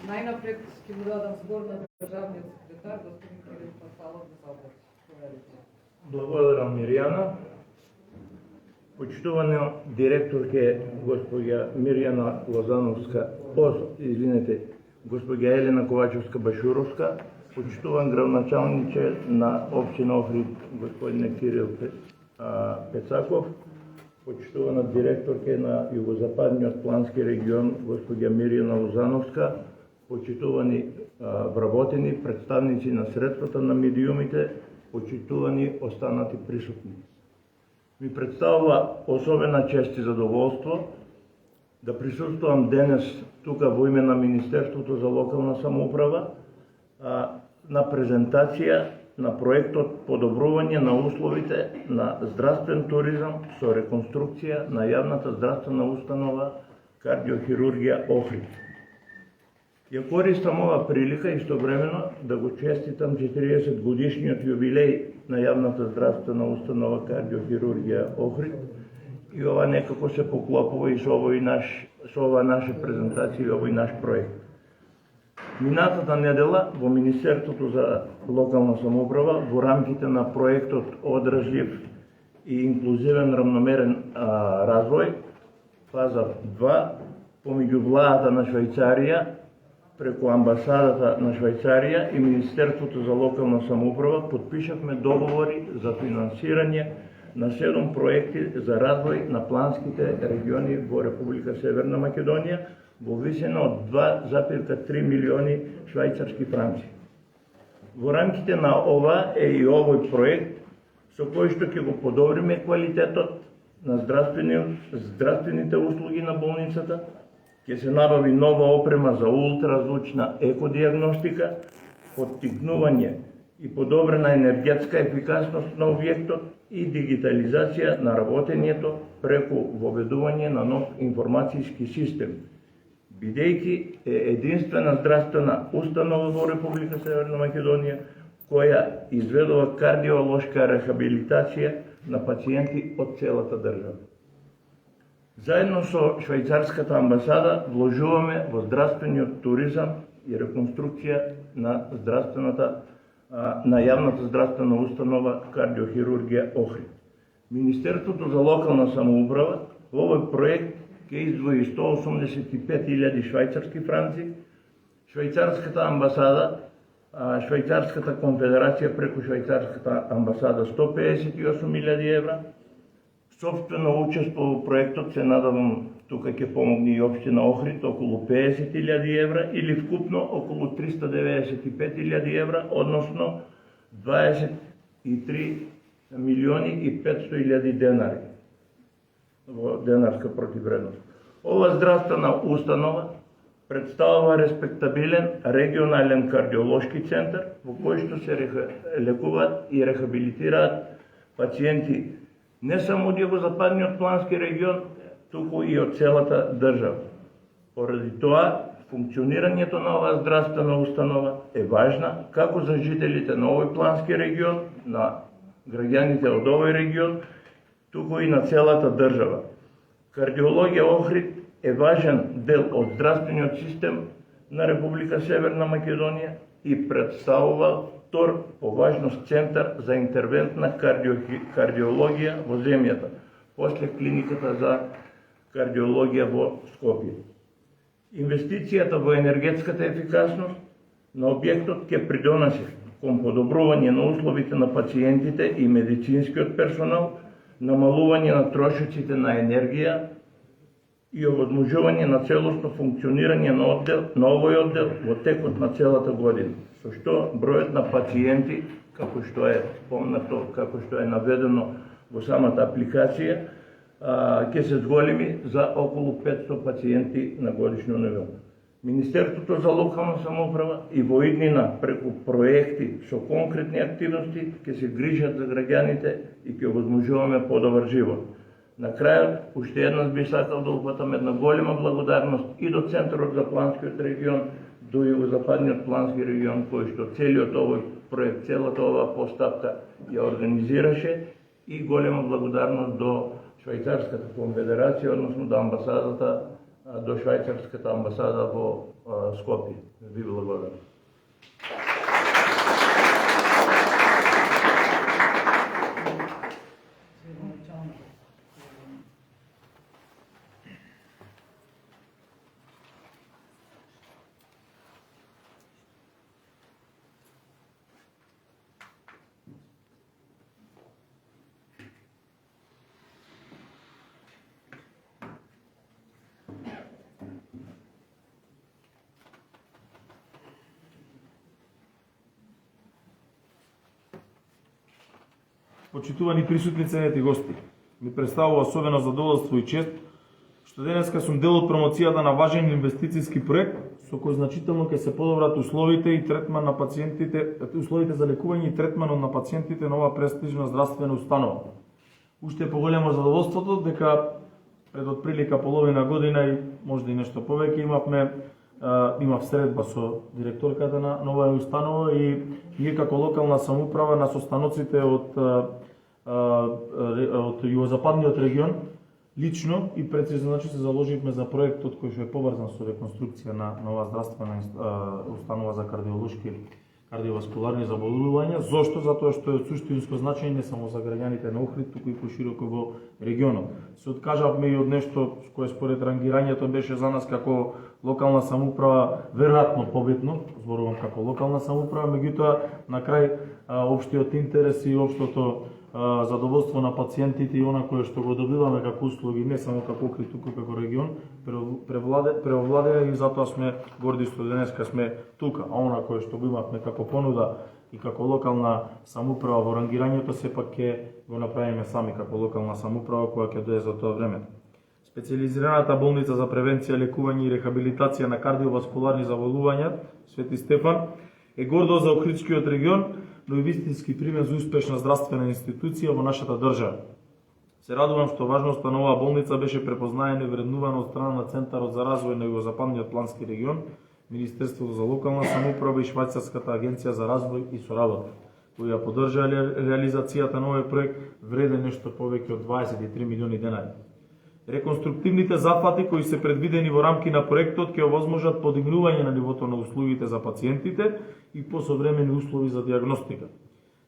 Най-напред ще му дадам збор на държавния секретар, господин Кирил Пасалов, да се. Благодарам, Мирјана. Почитувана директорке госпоѓа Мирјана Лозановска, госпоѓа Елена Ковачевска-Башуровска, почитуван градоначалниче на општина Охрид господине Кирил Пецаков, почитувана директорке на Југозападниот плански регион госпоѓа Мирјана Лозановска, почитувани вработени представници на средствата на медиумите, почитувани останати присутни. Ми представува особена чест и задоволство да присуствувам денес тука во име на Министерството за локална самоуправа на презентација на проектот подобрување на условите на здравствен туризам со реконструкција на јавната здравствена установа кардиохирургија Охрид. Ја користам ова прилика истовремено да го честитам 40 годишниот јубилеј на јавната здравствена установа кардиохирургија Охрид и ова некако се поклопува и со ова наша презентација и овој наш проект. Минатата недела во Министерството за локална самоуправа во рамките на проектот Одржлив и инклузивен рамномерен развој, фаза 2, помеѓу владата на Швајцарија, преку амбасадата на Швајцарија и Министерството за локална самоуправа подпишавме договори за финансирање на 7 проекти за развој на планските региони во Република Северна Македонија во висина од 2,3 милиони швајцарски франци. Во рамките на ова е и овој проект со кој што ќе го подобриме квалитетот на здравствените услуги на болницата, ќе се набави нова опрема за ултразвучна екодиагностика, поттикнување и подобрена енергетска ефикасност на објектот и дигитализација на работењето преку воведување на нов информацијски систем, бидејќи е единствена здравствена установа во Република Северна Македонија која изведува кардиолошка рехабилитација на пациенти од целата држава. Заедно со швајцарската амбасада вложуваме во здравствениот туризам и реконструкција на јавната здравствена установа кардиохирургија Охрид. Министерството за локална самоуправа во овој проект ќе издвои 185.000 швајцарски франци, швајцарската амбасада, Швајцарската конфедерација преку швајцарската амбасада 158.000 евра. Собствено учество во проектот се надавам тука ќе помогне и општина Охрид околу 50.000 евра или вкупно околу 395.000 евра, односно 23 милиони и 500.000 денари во денарска противредност. Ова здравствена установа представува респектабилен регионален кардиолошки центар во кој што се лекуваат и рехабилитираат пациенти не само од Југозападниот плански регион, туку и од целата држава. Поради тоа, функционирањето на оваа здравствена установа е важна како за жителите на овој плански регион, на граѓаните од овој регион, туку и на целата држава. Кардиологија Охрид е важен дел од здравствениот систем на Република Северна Македонија и представува втор по важност центар за интервентна кардиологија во земјата, после клиниката за кардиологија во Скопје. Инвестицијата во енергетската ефикасност на објектот ќе придонесе кон подобрување на условите на пациентите и медицинскиот персонал, намалување на трошоците на енергија и овозможување на целосно функционирање на овој оддел во текот на целата година, со што бројот на пациенти, како што е спомнато, како што е наведено во самата апликација, ќе се зголеми за околу 500 пациенти на годишно ниво. Министерството за локална самоуправа и во иднина преку проекти со конкретни активности ќе се грижат за граѓаните и ќе овозможуваме подобар живот. На крајот, уште еднаш би сакал да упатам една голема благодарност и до Центарот за планскиот регион, до Југозападниот плански регион, кој што целиот овој проект, целата оваа постапка ја организираше, и голема благодарност до Швајцарската конфедерација, односно до амбасадата до швајцарската амбасада во Скопје. Ви благодарам. Почитувани присутни, ценети гости, ми представува особено задоволство и чест што денеска сум дел од промоцијата на важен инвестициски проект со кој значително ќе се подобрат условите и третман на пациентите, условите за лекување и третманот на пациентите на оваа престижна здравствена установа. Уште поголемо задоволството дека пред отприлика половина година и можда и нешто повеќе имав средба со директорката на оваа установа и ние како локална самоуправа на состаноците од југозападниот регион лично и прецизно значи се заложивме за проектот кој што е поврзан со реконструкција на оваа здравствена установа за кардиоваскуларни заболувања. Зошто? Затоа што е од суштинско значење не само за граѓаните на Охрид, туку и пошироко во регионот. Се откажавме и од нешто кое според рангирањето беше за нас како локална самоуправа веројатно победно, зборувам како локална самоуправа, меѓутоа на крај општиот интерес и општото задоволство на пациентите и она кое што го добиваме како услуги, не само како Охрид, туку како регион, преовладеа и затоа сме горди што денеска сме тука. А она кое што го имавме како понуда и како локална самоуправа во рангирањето сепак ќе го направиме сами како локална самоуправа која ќе дое за тоа време. Специјализираната болница за превенција, лекување и рехабилитација на кардиоваскуларни заболувања Свети Стефан е гордост за Охридскиот регион, но и вистински пример за успешна здравствена институција во нашата држава. Се радувам што важноста на оваа болница беше препознаена и вреднувана од страна на Центарот за развој на Југозападниот плански регион, Министерството за локална самоуправа и Швајцарската агенција за развој и соработка, кои ја поддржаа реализацијата на овој проект вреден нешто повеќе од 23 милиони денари. Реконструктивните зафати кои се предвидени во рамки на проектот ќе овозможат подигнување на нивото на услугите за пациентите и посовремени услови за диагностика.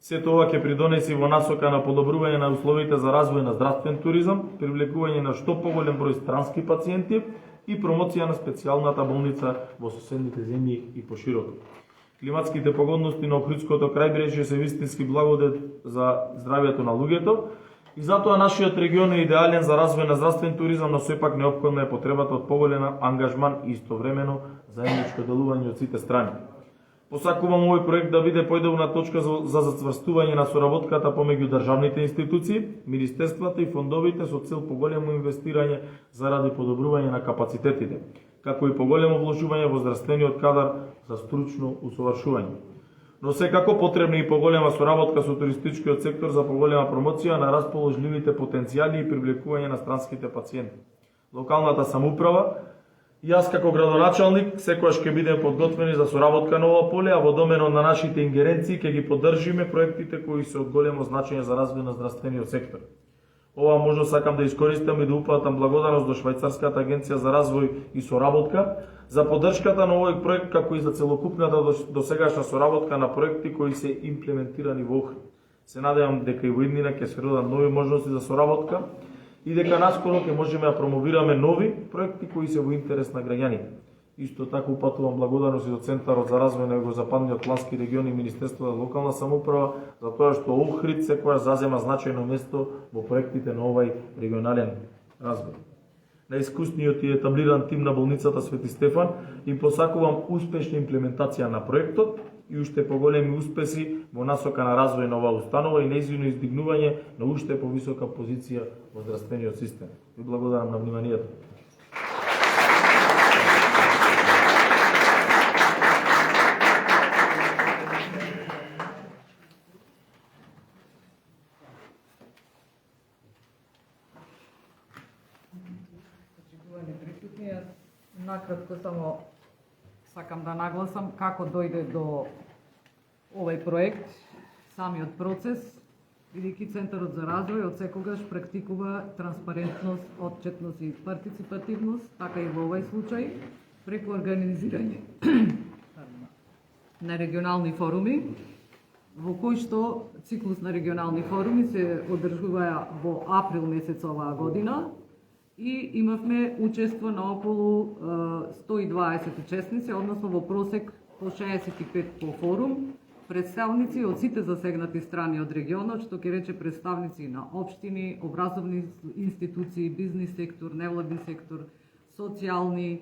Сето ова ќе придонеси во насока на подобрување на условите за развој на здравствен туризам, привлекување на што поголем број странски пациенти и промоција на специјалната болница во соседните земји и пошироко. Климатските погодности на Охридското крајбрежје се вистински благодет за здравјето на луѓето, и затоа нашиот регион е идеален за развој на здравствен туризам, но сепак неопходна е потребата од поголем ангажман и истовремено заедничко делување од сите страни. Посакувам овој проект да биде појдовна точка за зацврстување на соработката помеѓу државните институции, министерствата и фондовите со цел поголемо инвестирање заради подобрување на капацитетите, како и поголемо вложување во здравствениот кадар за стручно усовршување. Но секако потребна и поголема соработка со туристичкиот сектор за поголема промоција на расположливите потенцијали и привлекување на странските пациенти. Локалната самоуправа и јас како градоначалник секогаш ќе бидеме подготвени за соработка на ова поле, а во доменот на нашите ингеренции ќе ги поддржиме проектите кои се од големо значење за развој на здравствениот сектор. Ова можно сакам да искористам и да упатам благодарност до Швајцарската агенција за развој и соработка за поддршката на овој проект, како и за целокупната досегашна соработка на проекти кои се имплементирани во Охрид. Се надевам дека и во иднина ќе се родат нови можности за соработка и дека наскоро ќе можеме да промовираме нови проекти кои се во интерес на граѓаните. Исто така упатувам благодарност и до Центарот за развој на Југозападниот плански регион и Министерството за локална самоуправа за тоа што Охрид секогаш зазема значајно место во проектите на овај регионален развој. На искусниот и етаблиран тим на болницата Свети Стефан им посакувам успешна имплементација на проектот и уште поголеми успеси во насока на развој на оваа установа и нејзино издигнување на уште повисока позиција во здравствениот систем. Ви благодарам на вниманието. Накратко само сакам да нагласам како дојде до овој проект, самиот процес. бидејќи Центарот за развој од секогаш практикува транспарентност, отчетност и партиципативност, така и во овој случај, преку организирање на регионални форуми, во кои што циклус на регионални форуми се одржуваја во април месец оваа година и имавме учество на околу 120 учесници, односно во просек по 65 по форум, представници од сите засегнати страни од регионот, што ќе рече представници на општини, образовни институции, бизнис сектор, невладин сектор, социјални,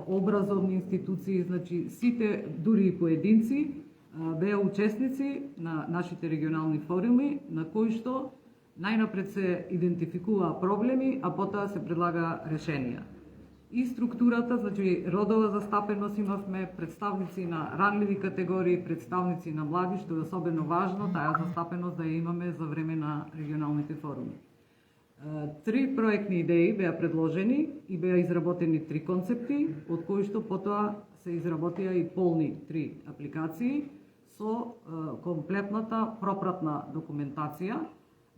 образовни институции, значи сите, дури и поединци, беа учесници на нашите регионални форуми, на кои што најнапред се идентификуваа проблеми, а потоа се предлага решенија. И структурата, значи родова застапеност имавме, представници на ранливи категории, представници на млади, што е особено важно, таа застапеност да ја имаме за време на регионалните форуми. 3 проектни идеи беа предложени и беа изработени 3 концепти, од кои што потоа се изработија и полни 3 апликации со комплетната пропратна документација,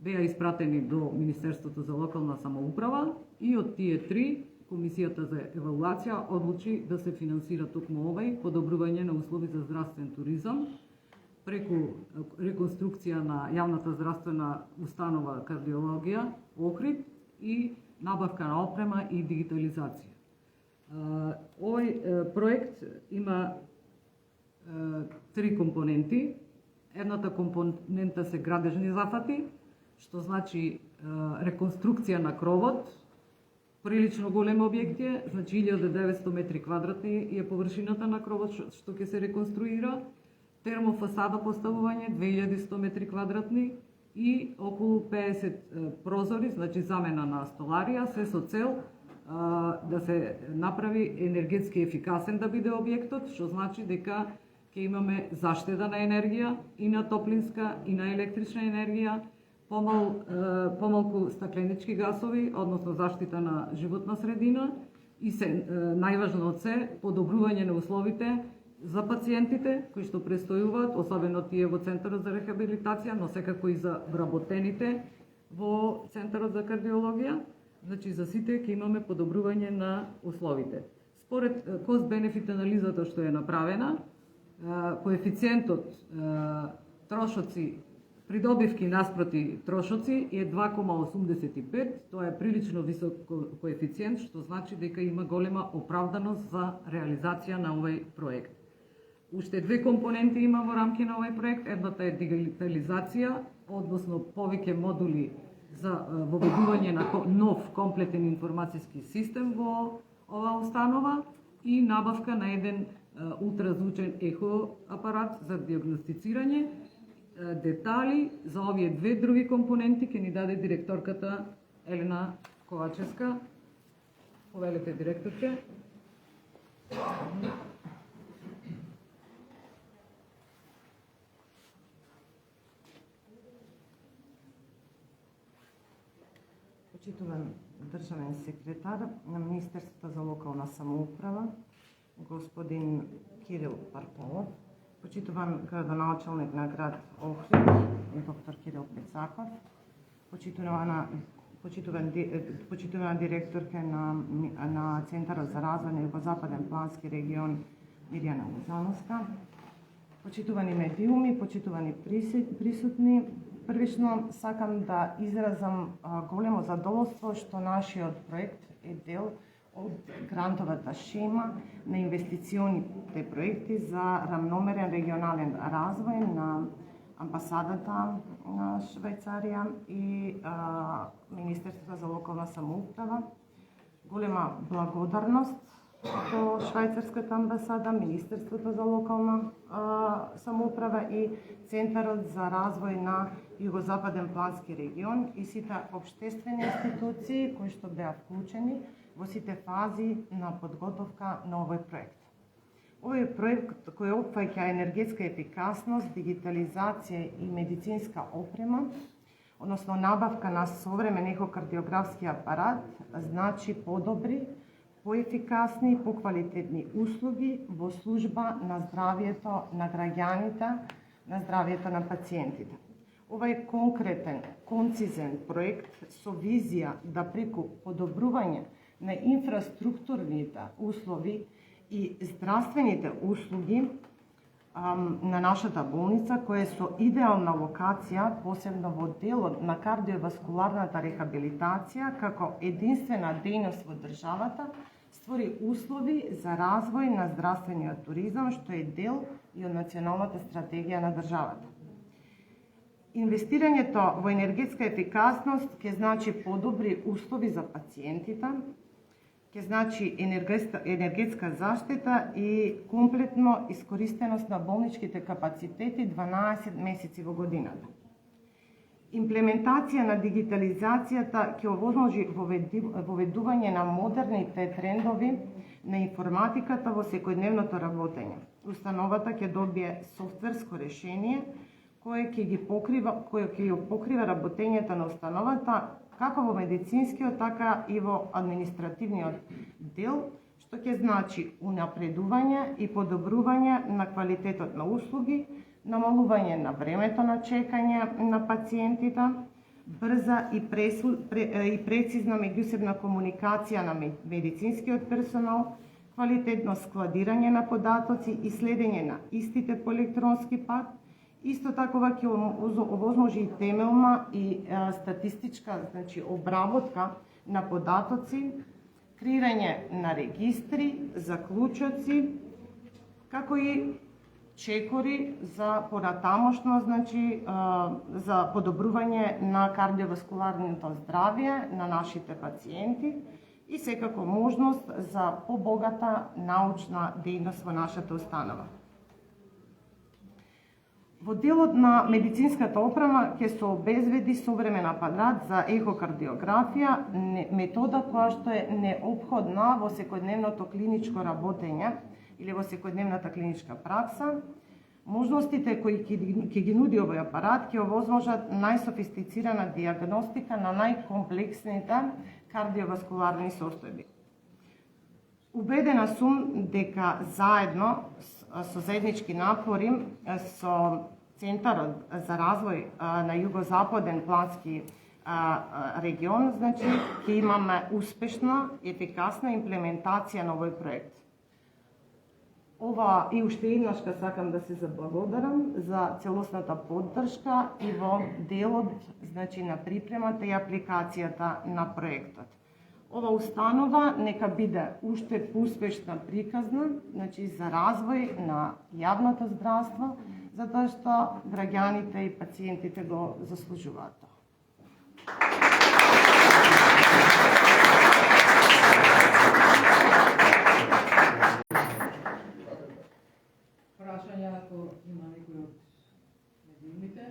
беа испратени до Министерството за локална самоуправа и од тие 3 Комисијата за евалуација одлучи да се финансира токму овој подобрување на услови за здравствен туризам преку реконструкција на јавната здравствена установа кардиологија Охрид и набавка на опрема и дигитализација. Овој проект има 3 компоненти. Едната компонента се градежни зафати, што значи реконструкција на кровот, прилично голем објект е, значи 1900 метри квадратни е површината на кровот што ќе се реконструира, термофасада поставување 2100 метри квадратни и околу 50 прозори, значи замена на столарија, се со цел да се направи енергетски ефикасен да биде објектот, што значи дека ќе имаме заштеда на енергија и на топлинска и на електрична енергија, помалку стакленички гасови, односно заштита на животна средина и најважно од се, подобрување на условите за пациентите кои што престојуваат, особено тие во Центарот за рехабилитација, но секако и за вработените во Центарот за кардиологија, значи за сите ќе имаме подобрување на условите. Според кост-бенефит анализата што е направена, коефициентот трошоци придобивки наспроти трошоци е 2,85, тоа е прилично висок коефициент, што значи дека има голема оправданост за реализација на овој проект. Уште 2 компоненти има во рамки на овој проект. Едната е дигитализација, односно повеќе модули за воведување на нов комплетен информацијски систем во оваа установа и набавка на еден ултразвучен ехо апарат за диагностицирање. Детали за овие 2 други компоненти ќе ни даде директорката Елена Ковачевска. Повелете, директорке. Почитуван државен секретар на Министерството за локална самоуправа, господин Кирил Парполов, почитуван градоначалник на град Охрид, доктор Кирил Пецаков, почитувана директорка на Центарот за развој на Југозападен плански регион Мирјана Лозановска, почитувани медиуми, почитувани присутни. Првично сакам да изразам големо задоволство што нашиот проект е дел од грантовата шема на инвестиционите проекти за рамномерен регионален развој на амбасадата на Швајцарија и Министерството за локална самоуправа. Голема благодарност до Швајцарската амбасада, Министерството за локална самоуправа и Центарот за развој на Југозападен плански регион и сите општествени институции кои што беа вклучени во сите фази на подготовка на овој проект. Овој проект кој опфаќа енергетска ефикасност, дигитализација и медицинска опрема, односно набавка на современ ехокардиографски апарат, значи подобри, поефикасни и поквалитетни услуги во служба на здравието на граѓаните, на здравието на пациентите. Овај конкретен, концизен проект со визија да преку подобрување на инфраструктурните услови и здравствените услуги на нашата болница, која е со идеална локација, посебно во делот на кардиоваскуларната рехабилитација, како единствена дејност во државата, створи услови за развој на здравствениот туризам, што е дел и од националната стратегија на државата. Инвестирањето во енергетска ефикасност ќе значи подобри услови за пациентите, ќе значи енергетска заштита и комплетно искористеност на болничките капацитети 12 месеци во годината. Имплементација на дигитализацијата ќе овозможи воведување на модерните трендови на информатиката во секојдневното работење. Установата ќе добие софтверско решение кое ќе ги покрива работењето на установата како во медицинскиот, така и во административниот дел, што ќе значи унапредување и подобрување на квалитетот на услуги, намалување на времето на чекање на пациентите, брза и прецизна меѓусебна комуникација на медицинскиот персонал, квалитетно складирање на податоци и следење на истите по електронски пат. Исто така ќе овозможи и темелна и статистичка, обработка на податоци, креирање на регистри, заклучоци, како и чекори за понатамошно, за подобрување на кардиоваскуларното здравје на нашите пациенти и секако можност за побогата научна дејност во нашата установа. Во делот на медицинската опрема ќе се обезбеди современ апарат за ехокардиографија, метода која што е неопходна во секојдневното клиничко работење или во секојдневната клиничка пракса. Можностите кои ќе ги нуди овој апарат ќе овозможат најсофистицирана дијагностика на најкомплексните кардиоваскуларни состојби. Убедена сум дека заедно со заеднички напори со Центарот за развој на југозападен плански регион, ќе имаме успешна и ефикасна имплементација на овој проект. Ова и уште еднаш сакам да се заблагодарам за целосната поддршка и во делот на припремата и апликацијата на проектот. Ова установа нека биде уште успешна приказна, за развој на јавното здравство, затоа што граѓаните и пациентите го заслужуваат. Прашања ако има некој од медиумите?